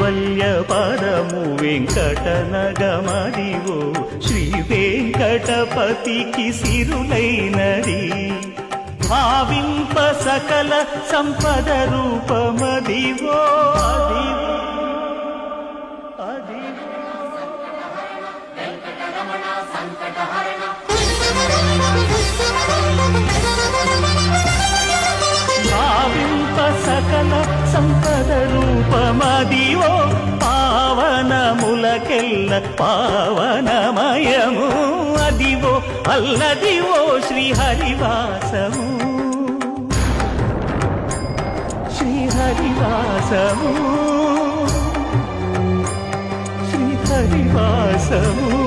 కైవల్య పరము వెంకటనగమదివో శ్రీ వెంకటపతికి సిరులైనది భావింప సకల సంపద రూపమదివో భావింప సకల సంపద రూపమదివో పావనములకెల్ల పావనమయము అదివో అల్లదివో శ్రీహరివాసము శ్రీహరివాసము శ్రీహరివాసము